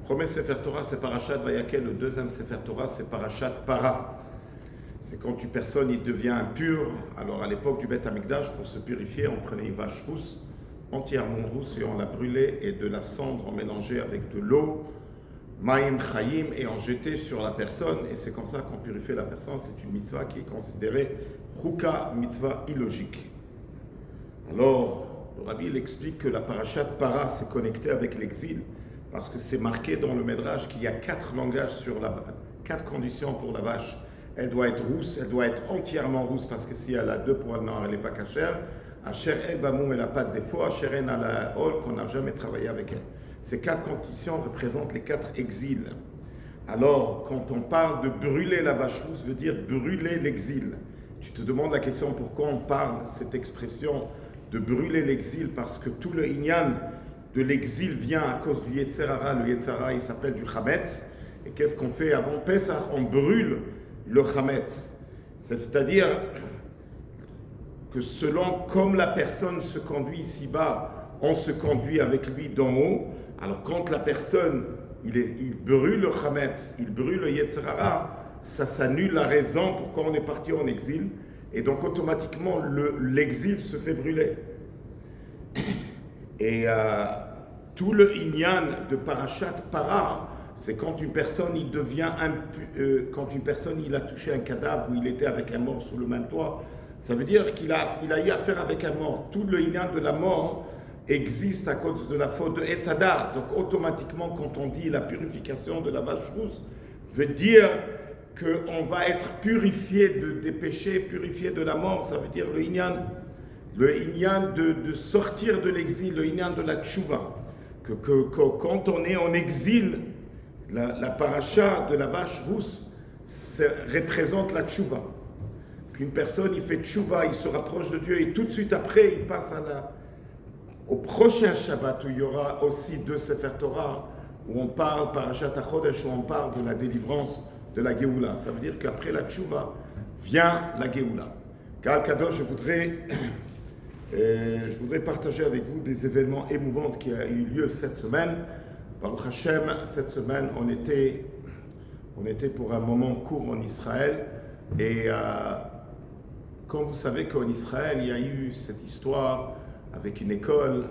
Premier Sefer Torah, c'est Parashat Vayakel. Le deuxième Sefer Torah, c'est Parashat Para. C'est quand une personne il devient impure. Alors à l'époque du Beth Amikdash, pour se purifier, on prenait une vache rousse, entièrement rousse, et on la brûlait, et de la cendre on mélangeait avec de l'eau, Maïm Chaim, et on jetait sur la personne. Et c'est comme ça qu'on purifie la personne. C'est une mitzvah qui est considérée Chouka, mitzvah illogique. Alors, le Rabbi il explique que la Parashat Para s'est connectée avec l'exil, parce que c'est marqué dans le Midrash qu'il y a 4 langages sur la 4 conditions pour la vache. Elle doit être rousse, elle doit être entièrement rousse, parce que si elle a 2 poils noirs, elle n'est pas cachère. Asher El Bamoum, elle n'a pas de défaut. Asher En Ala Ol, qu'on n'a jamais travaillé avec elle. Ces 4 conditions représentent les 4 exils. Alors, quand on parle de brûler la vache rousse, veut dire brûler l'exil. Tu te demandes la question pourquoi on parle cette expression de brûler l'exil, parce que tout le inyan de l'exil vient à cause du Yetzer Hara. Le Yetzer Hara, il s'appelle du Chametz. Et qu'est-ce qu'on fait avant Pesach? On brûle le Chametz. C'est-à-dire que selon comme la personne se conduit ici-bas, on se conduit avec lui d'en haut. Alors quand la personne, il brûle le Chametz, il brûle le Yetzer Hara, ça s'annule la raison pourquoi on est parti en exil. Et donc automatiquement, l'exil se fait brûler. Et tout le inyan de Parashat Para, c'est quand une personne il devient quand une personne il a touché un cadavre ou il était avec un mort sous le même toit, ça veut dire qu'il a eu affaire avec un mort. Tout le inyan de la mort existe à cause de la faute de Etzada. Donc automatiquement, quand on dit la purification de la vache rousse, veut dire qu'on va être purifié des péchés, purifié de la mort. Ça veut dire le inyan de sortir de l'exil, le inyan de la tchouva. Que quand on est en exil, la paracha de la vache rousse représente la tchouva. Qu'une personne, il fait tchouva, il se rapproche de Dieu, et tout de suite après, il passe au prochain Shabbat, où il y aura aussi 2 Sefer Torah, où on parle, Parashat HaChodesh, où on parle de la délivrance de la Géoula. Ça veut dire qu'après la tchouva, vient la Géoula. Ka'al Kadosh, je voudrais partager avec vous des événements émouvants qui ont eu lieu cette semaine. Baruch Hashem, cette semaine, on était pour un moment court en Israël. Et comme vous savez qu'en Israël, il y a eu cette histoire avec une école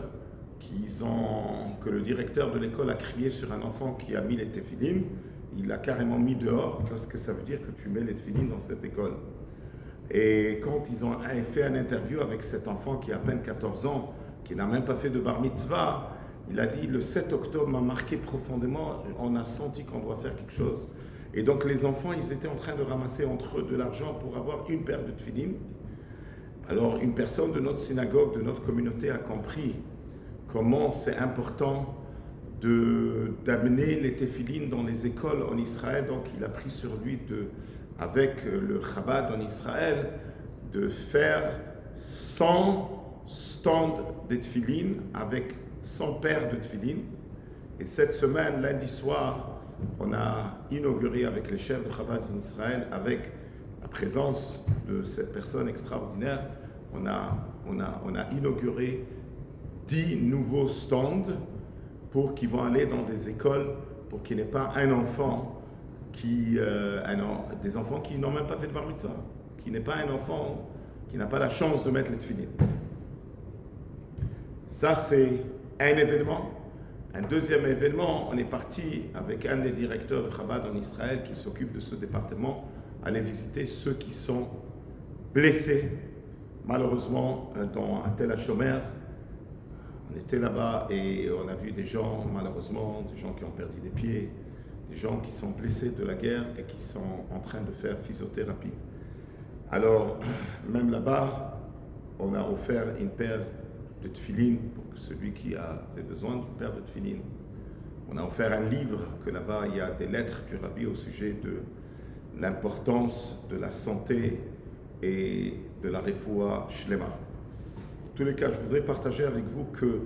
que le directeur de l'école a crié sur un enfant qui a mis les téphilines. Il l'a carrément mis dehors, parce que ça veut dire que tu mets les téphilines dans cette école. Et quand ils ont fait une interview avec cet enfant qui a à peine 14 ans, qui n'a même pas fait de bar mitzvah, il a dit, le 7 octobre m'a marqué profondément, on a senti qu'on doit faire quelque chose. Et donc les enfants, ils étaient en train de ramasser entre eux de l'argent pour avoir une paire de tefilines. Alors une personne de notre synagogue, de notre communauté a compris comment c'est important d'amener les téphilines dans les écoles en Israël. Donc il a pris sur lui, avec le Chabad en Israël, de faire 100 stands de téphilines avec 100 paires de téphilines. Et cette semaine, lundi soir, on a inauguré avec les chefs de Chabad en Israël, avec la présence de cette personne extraordinaire, on a inauguré 10 nouveaux stands qui vont aller dans des écoles pour qu'il n'y ait pas un enfant des enfants qui n'ont même pas fait de bar mitzvah, qui n'est pas un enfant qui n'a pas la chance de mettre les tefilines. Ça, c'est un événement. Un deuxième événement, on est parti avec un des directeurs de Chabad en Israël qui s'occupe de ce département, aller visiter ceux qui sont blessés, malheureusement, à Tel HaShomer. On était là-bas et on a vu des gens, malheureusement, des gens qui ont perdu des pieds, des gens qui sont blessés de la guerre et qui sont en train de faire physiothérapie. Alors, même là-bas, on a offert une paire de tefilines pour celui qui avait besoin d'une paire de tefilines. On a offert un livre, que là-bas, il y a des lettres du Rabbi au sujet de l'importance de la santé et de la refoua shlema. En tous les cas, je voudrais partager avec vous que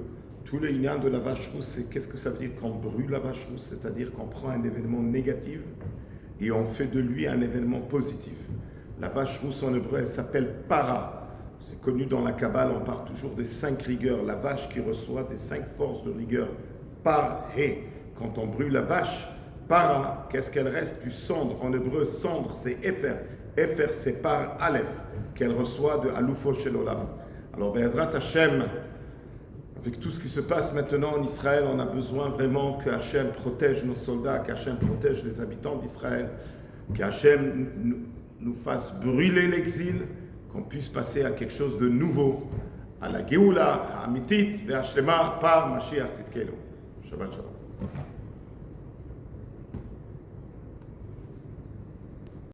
tout le inyan de la vache rousse, c'est qu'est-ce que ça veut dire qu'on brûle la vache rousse, c'est-à-dire qu'on prend un événement négatif et on fait de lui un événement positif. La vache rousse en hébreu, elle s'appelle para. C'est connu dans la Kabbale, on parle toujours des 5 rigueurs. La vache qui reçoit des 5 forces de rigueur. Par-hé. quand on brûle la vache, para, qu'est-ce qu'elle reste? Du cendre. En hébreu, cendre, c'est Efer. Efer, c'est par Aleph, qu'elle reçoit de Aloufo Shel Olam. Alors, Be'ezrat Hashem, avec tout ce qui se passe maintenant en Israël, on a besoin vraiment que Hashem protège nos soldats, qu'Hashem protège les habitants d'Israël, qu'Hashem nous fasse brûler l'exil, qu'on puisse passer à quelque chose de nouveau, à la Géoula, à Amitit, Ve'Ashlema, par Mashiach Tzidkenu. Shabbat Shalom.